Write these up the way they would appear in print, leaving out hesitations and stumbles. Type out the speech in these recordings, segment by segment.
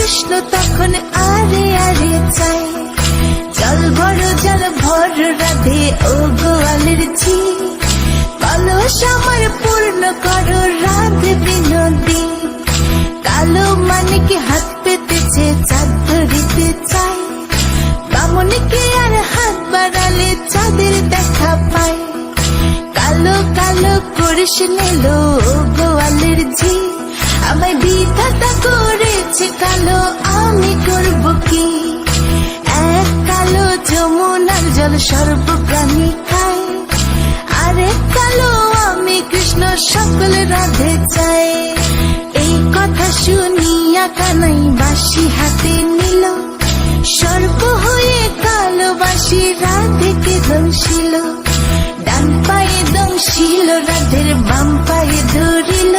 কৃষ্ণ তখন আরে আরে চাই, জল ভর রাধে ও গোয়ালের ঝি, কলস আমার পূর্ণ করো রাধে বিনোদী। কালো মানিক হাত পেতেছে চাঁদ ধরিতে চাই, বামনকে আর হাত বাড়ালে চাঁদের দেখা পায়। কালো কালো করিস নিল গোয়ালের ঝি, আমায় বিধাতা করেছে কালো, আমি করব কি? এক কালো যমুনার জল সর্বপ্রাণী খায়, আরেক কালো আমি কৃষ্ণ সকল রাধে চাই। এই কথা শুনিয়া কানাই বাঁশি হাতে নিল, সর্প হয়ে কালো বাঁশি রাধেকে দংশিল। ডান পায়ে দংশিল রাধের বাম পায়ে ধরিল,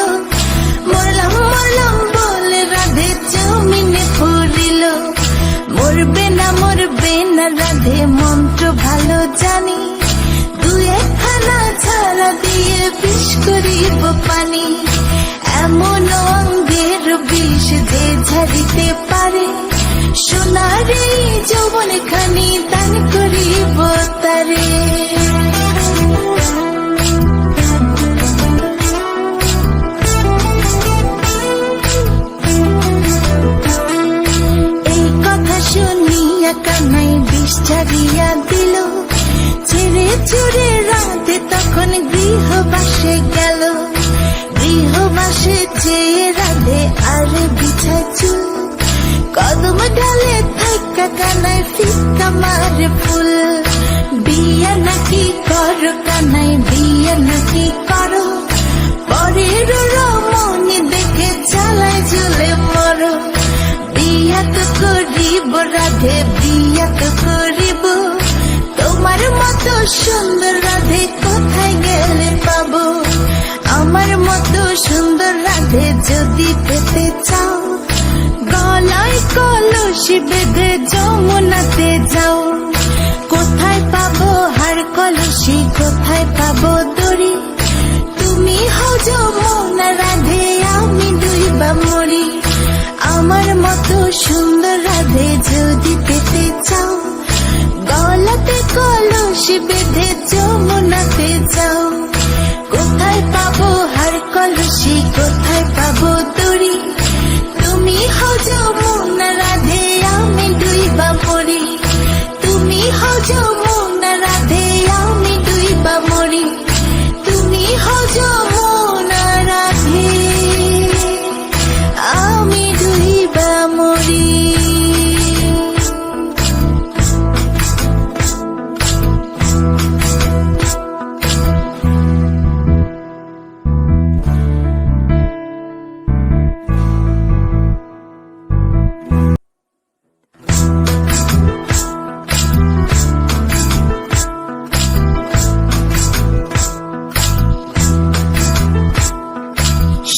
মরলাম মরলাম বলে রাধে জমিনে পড়িল। মরবে না রাধে মন্ত্র ভালো জানি, দু একখানা ছাড়া দিয়ে বিষ করিব পানি। এমন অঙ্গের বিষ যে ঝাড়িতে পারে, সোনার এই যৌবন খানি দান করিব তারে। কানাই বিষ ছাড়িয়া দিল, ছেড়ে ছুড়ে রাধে তখন গৃহবাসে গেল। গৃহবাসে চেয়ে রাধে আর বিছায় চুল, কদম ডালে থাকা কানাই ফিক্কা মারে ফুল। বিয়া নাকি করো কানাই বিয়া নাকি করো, পরের রমণী দেখে চালায় ঝুলে মরো। বিয়া তো করিব রাধে বিয়া তো করিব, তোমার মতো সুন্দর রাধে কোথায় গেলে পাবো? আমার মতো সুন্দর রাধে যদি পেতে চাও, গলায় কলসি বেঁধে যমুনাতে যাও। কোথায় পাবো হার কলসি, কোথায় পাবো দড়ি? তুমি হও যমুনা রাধে, আমি ডুইবা মরি। আমার মতো সুন্দর রাধে যদি পেতে চাও, গলাতে কলসি বেঁধে যমুনাতে যাও। কোথায় পাবো হার কলসি, কোথায় পাবো দড়ি? তুমি হও যমুনা রাধে, আমি ডুইবা মরি। তুমি হও যমুনা রাধে, আমি ডুইবা মরি। তুমি হও যমুনা রাধে, আমি ডুইবা মরি।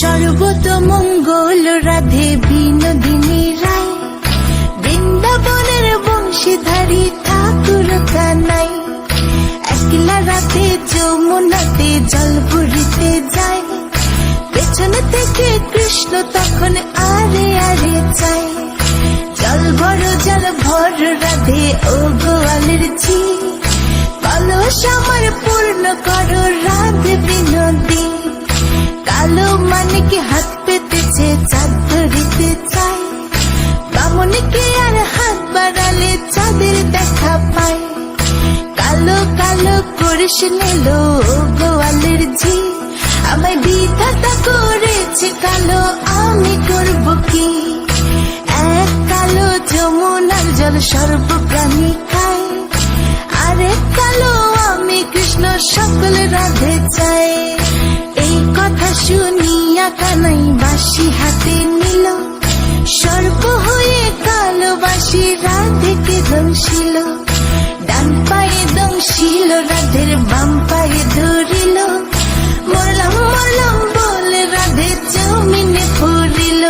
সর্বতমঙ্গল রাধে বিনোদিনী রায়, বৃন্দাবনের বংশীধারী ঠাকুর কানাই। একলা রাধে যমুনাতে জল ভরিতে যায়, পেছন থেকে কৃষ্ণ তখন আরে আরে চাই। জল ভর রাধে ও গোয়ালের ঝি, কলস আমার পূর্ণ করো রাধে বিনোদী। কালো মানিক হাত পেতেছে চাঁদ ধরিতে চাই, বামনকে আর হাত বাড়ালে চাঁদের দেখা পায়। কালো কালো করিস নিল গোয়ালের ঝি, আমায় বিধাতা করেছে কালো, আমি করব কি? এক কালো যমুনার জল সর্বপ্রাণী খায়, আরেক কালো আমি কৃষ্ণ সকল রাধে চাই। এই কথা শুনিয়া কানাই বাঁশি হাতে নিল, সর্প হয়ে কালো বাঁশি রাধেকে দংশিল। ডান পায়ে দংশিল রাধের বাম পায়ে ধরিল, মরলাম মরলাম বলে রাধে জমিনে পড়িল।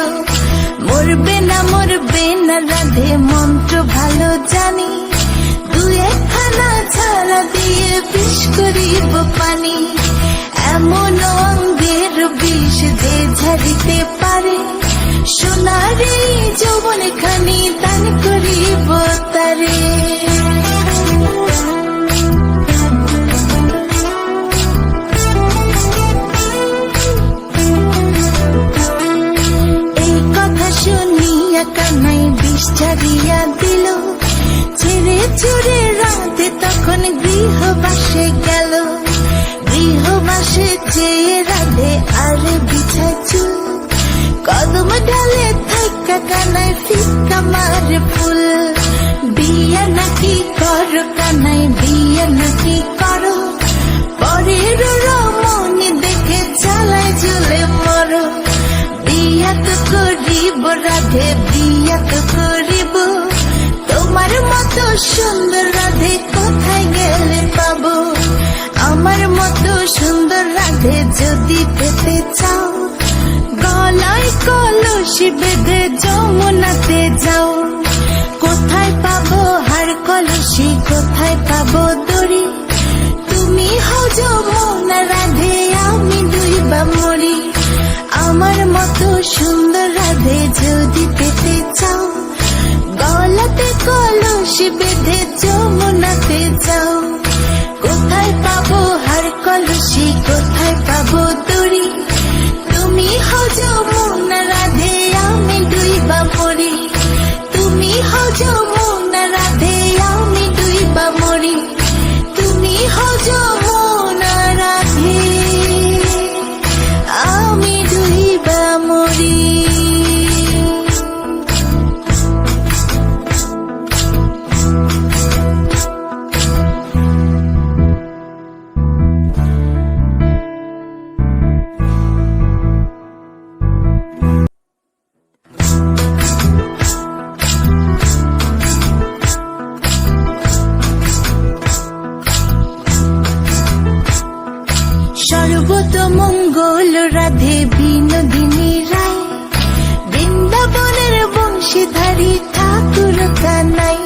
মরবে না রাধে মন্ত্র ভালো জানি, দু একখানা ছাড়া দিয়ে বিষ করিব পানি। এমন অঙ্গের বিষ যে ঝাড়িতে পারে, আমার এই যৌবন খানি দান করিব তারে। এই কথা শুনিয়া কানাই বিষ ছাড়িয়া দিল, ছেড়ে ছুড়ে রাতে তখন গৃহবাসে গেল। গৃহবাসে চেয়ে রাধে আর বিছায় চুল, কদম ডালে থাকা কানাই ফিক্কা মারে ফুল। বিয়ে নাকি করো কানাই, বিয়ে নাকি করো, পরের রমণী দেখে চালায় ঝুলে মরো। বিয়া তো করিব রাধে, বিয়া তো করিব, তোমার মতো সুন্দর রাধে কোথায় গেলে পাবো। আমার মতো সুন্দর রাধে যদি পেতে চাও, গলায় কলসি বেঁধে যমুনাতে যাও। কোথায় পাবো হার কলসি, কোথায় পাবো দড়ি, তুমি হও যমুনা রাধে, আমি ডুইবা মরি। আমার মতো সুন্দর রাধে যদি পেতে চাও, গলাতে কলসি বেঁধে যমুনাতে যাও। কোথায় পাবো হার কলসি, কোথায় পাবো দড়ি, তুমি হও যমুনা রাধে, আমি ডুইবা মরি। তুমি হও যমুনা রাধে, আমি ডুইবা মরি। তুমি হও যমুনা রাধে, আমি ডুইবা মরি। সর্বতমঙ্গল রাধে বিনোদিনী রায়, বৃন্দাবনের বংশীধারী ঠাকুর কানাই।